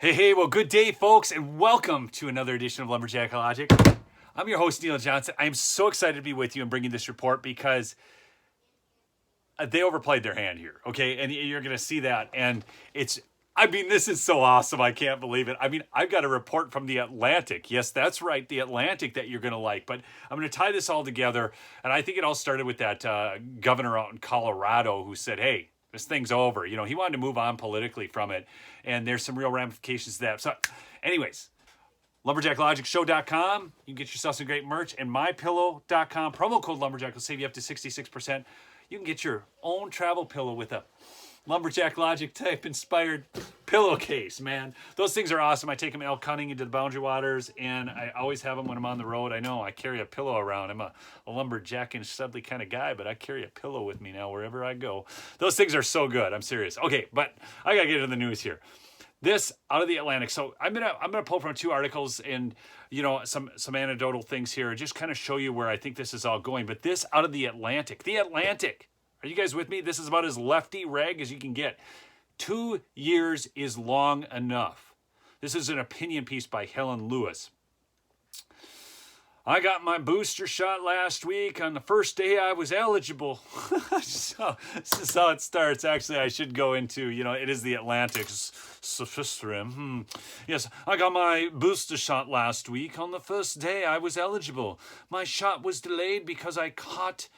Hey, well, good day, folks, and welcome to another edition of Lumberjack Logic. I'm your host, Neil Johnson. I am so excited to be with you and bringing this report because they overplayed their hand here, okay? And you're going to see that. And this is so awesome. I can't believe it. I've got a report from The Atlantic. Yes, that's right, The Atlantic that you're going to like. But I'm going to tie this all together. And I think it all started with that governor out in Colorado who said, hey, this thing's over. You know, he wanted to move on politically from it. And there's some real ramifications to that. So, anyways, lumberjacklogicshow.com. You can get yourself some great merch. And mypillow.com. Promo code Lumberjack will save you up to 66%. You can get your own travel pillow with a Lumberjack Logic type inspired pillowcase, man. Those things are awesome. I take them elk hunting into the Boundary Waters, and I always have them when I'm on the road. I know I carry a pillow around. I'm a lumberjack and studly kind of guy, but I carry a pillow with me now wherever I go. Those things are so good. I'm serious. Okay, but I gotta get into the news here. This out of the Atlantic. So I'm gonna pull from two articles and some anecdotal things here, just kind of show you where I think this is all going. But this out of the Atlantic. The Atlantic. Are you guys with me? This is about as lefty rag as you can get. 2 years is long enough. This is an opinion piece by Helen Lewis. I got my booster shot last week on the first day I was eligible. So this is how it starts. Actually, I should go into, it is the Atlantic. Sophistrum. Yes, I got my booster shot last week on the first day I was eligible. My shot was delayed because I caught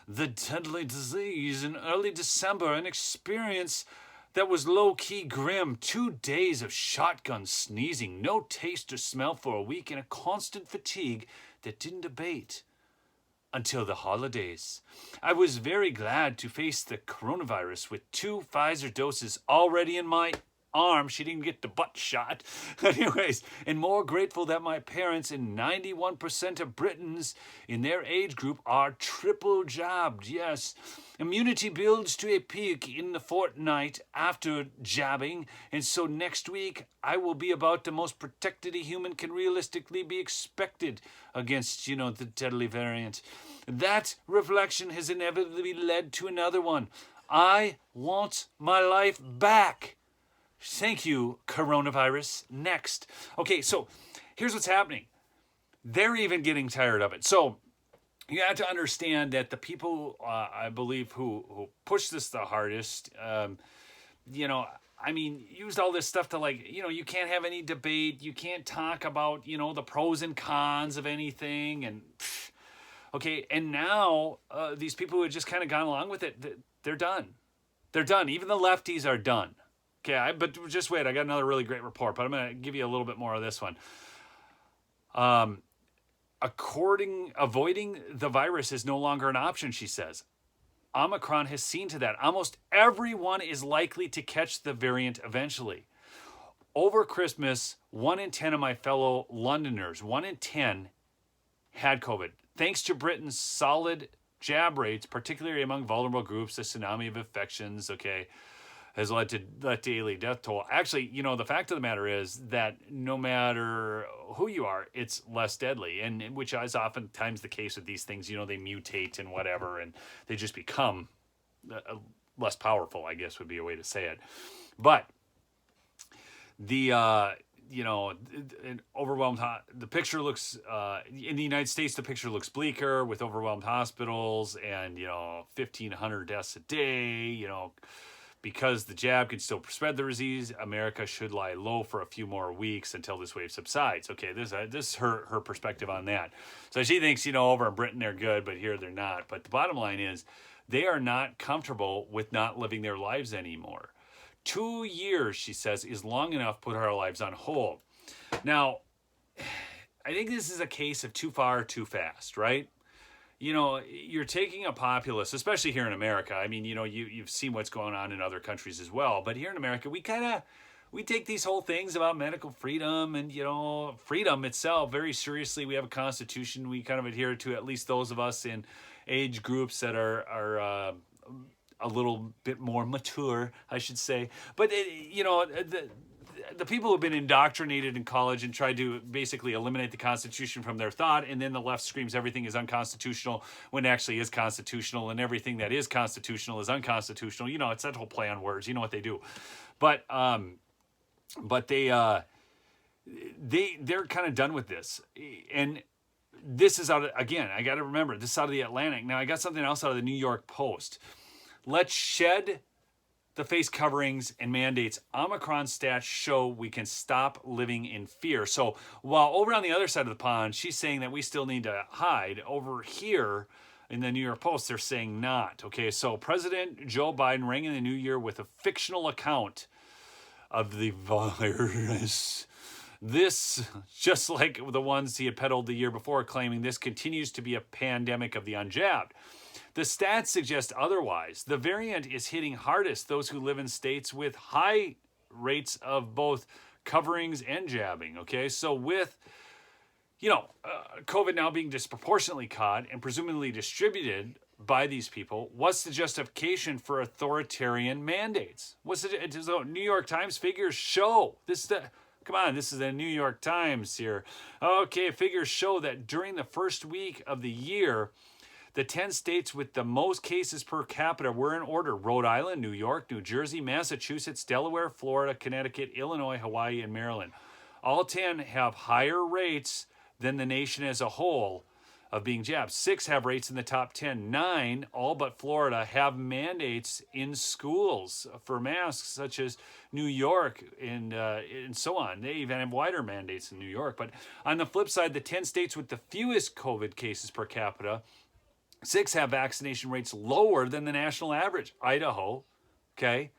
the deadly disease in early December, an experience that was low-key grim. 2 days of shotgun sneezing, no taste or smell for a week, and a constant fatigue that didn't abate until the holidays. I was very glad to face the coronavirus with 2 Pfizer doses already in my arm. She didn't get the butt shot. Anyways, and more grateful that my parents and 91% of Britons in their age group are triple jabbed. Yes, immunity builds to a peak in the fortnight after jabbing, and so next week I will be about the most protected a human can realistically be expected against, the deadly variant. That reflection has inevitably led to another one. I want my life back. Thank you, coronavirus. Next. Okay, so here's what's happening. They're even getting tired of it. So you have to understand that the people, I believe, who pushed this the hardest, used all this stuff to you can't have any debate. You can't talk about, the pros and cons of anything. And, okay, and now these people who had just kind of gone along with it, they're done. They're done. Even the lefties are done. Okay, but just wait. I got another really great report, but I'm going to give you a little bit more of this one. Avoiding the virus is no longer an option, she says. Omicron has seen to that. Almost everyone is likely to catch the variant eventually. Over Christmas, 1 in 10 of my fellow Londoners, 1 in 10, had COVID. Thanks to Britain's solid jab rates, particularly among vulnerable groups, the tsunami of infections, has led to the daily death toll. Actually, the fact of the matter is that no matter who you are, it's less deadly, and which is oftentimes the case with these things. They mutate and whatever, and they just become less powerful, I guess would be a way to say it. But the overwhelmed. The picture looks in the United States. The picture looks bleaker with overwhelmed hospitals and 1,500 deaths a day. Because the jab can still spread the disease, America should lie low for a few more weeks until this wave subsides. Okay, this is her perspective on that. So she thinks, over in Britain they're good, but here they're not. But the bottom line is they are not comfortable with not living their lives anymore. 2 years, she says, is long enough to put our lives on hold. Now, I think this is a case of too far, too fast, right? You're taking a populace, especially here in America. You've seen what's going on in other countries as well. But here in America, we take these whole things about medical freedom and, freedom itself very seriously. We have a constitution we kind of adhere to, at least those of us in age groups that are a little bit more mature, I should say. But, the people who have been indoctrinated in college and tried to basically eliminate the Constitution from their thought, and then the left screams everything is unconstitutional when it actually is constitutional, and everything that is constitutional is unconstitutional. It's that whole play on words. You know what they do. But but they're kind of done with this. And this is out of, again, I got to remember, this is out of the Atlantic. Now I got something else out of the New York Post. Let's shed the face coverings and mandates. Omicron stats show we can stop living in fear. So while over on the other side of the pond, she's saying that we still need to hide, over here in the New York Post, they're saying not. Okay, so President Joe Biden rang in the new year with a fictional account of the virus. This, just like the ones he had peddled the year before, claiming this continues to be a pandemic of the unjabbed. The stats suggest otherwise. The variant is hitting hardest those who live in states with high rates of both coverings and jabbing. Okay, so with COVID now being disproportionately caught and presumably distributed by these people, what's the justification for authoritarian mandates? What's it? So New York Times figures show this. Come on, this is the New York Times here. Okay, figures show that during the first week of the year, the 10 states with the most cases per capita were in order: Rhode Island, New York, New Jersey, Massachusetts, Delaware, Florida, Connecticut, Illinois, Hawaii, and Maryland. All 10 have higher rates than the nation as a whole of being jabbed. 6 have rates in the top 10. 9, all but Florida, have mandates in schools for masks, such as New York and so on. They even have wider mandates in New York. But on the flip side, the 10 states with the fewest COVID cases per capita, 6 have vaccination rates lower than the national average. Idaho, okay,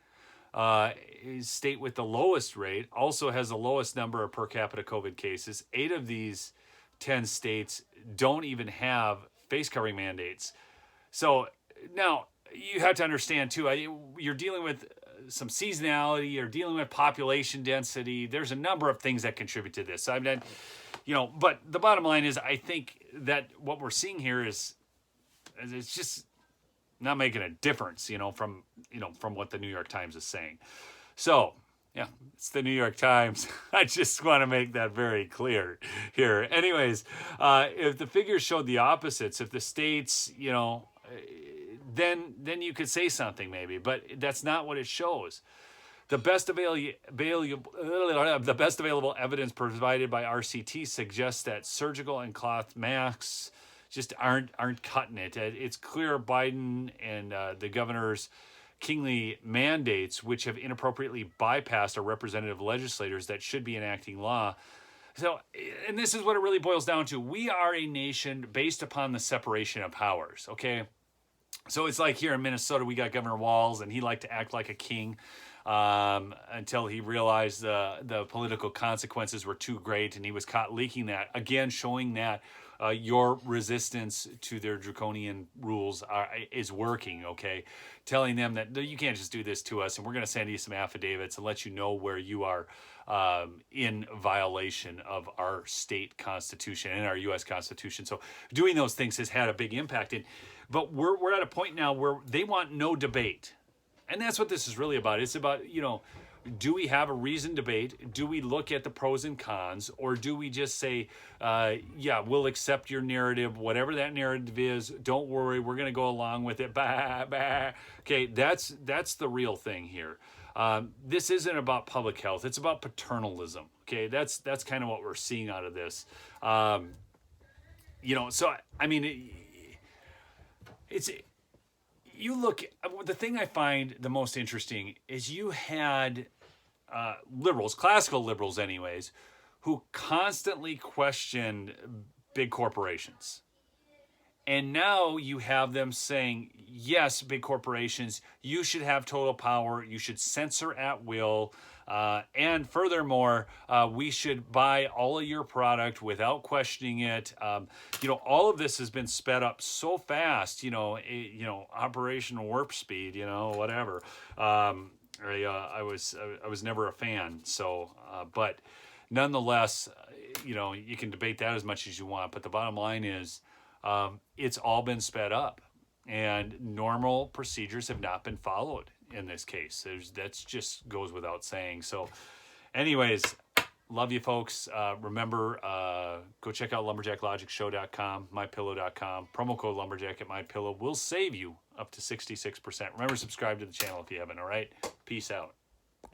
state with the lowest rate, also has the lowest number of per capita COVID cases. 8 of these 10 states don't even have face covering mandates. So now you have to understand too, you're dealing with some seasonality, you're dealing with population density. There's a number of things that contribute to this. I mean, but the bottom line is, I think that what we're seeing here is, it's just not making a difference, from what the New York Times is saying. So, yeah, it's the New York Times. I just want to make that very clear here. Anyways, if the figures showed the opposites, if the states, then you could say something maybe, but that's not what it shows. The best available evidence provided by RCT suggests that surgical and cloth masks just aren't cutting it. It's clear Biden and the governor's kingly mandates, which have inappropriately bypassed our representative legislators that should be enacting law. So, and this is what it really boils down to. We are a nation based upon the separation of powers, okay? So it's like here in Minnesota, we got Governor Walz, and he liked to act like a king until he realized the political consequences were too great, and he was caught leaking that. Again, showing that your resistance to their draconian rules is working, okay? Telling them that you can't just do this to us, and we're going to send you some affidavits and let you know where you are in violation of our state constitution and our U.S. Constitution. So doing those things has had a big impact. But we're at a point now where they want no debate. And that's what this is really about. It's about, do we have a reasoned debate? Do we look at the pros and cons? Or do we just say, yeah, we'll accept your narrative, whatever that narrative is. Don't worry, we're going to go along with it. Bah, bah. Okay, that's the real thing here. This isn't about public health. It's about paternalism. Okay, that's kind of what we're seeing out of this. So, I mean, you look, the thing I find the most interesting is you had liberals, classical liberals anyways, who constantly questioned big corporations. And now you have them saying, yes, big corporations, you should have total power, you should censor at will, and furthermore, we should buy all of your product without questioning it. All of this has been sped up so fast, Operation Warp Speed, whatever. I was never a fan. So, but nonetheless, you can debate that as much as you want. But the bottom line is, it's all been sped up, and normal procedures have not been followed in this case. That's just goes without saying. So anyways, love you folks. Remember, go check out lumberjacklogicshow.com, mypillow.com. Promo code lumberjack at mypillow will save you up to 66%. Remember, subscribe to the channel if you haven't. All right, peace out.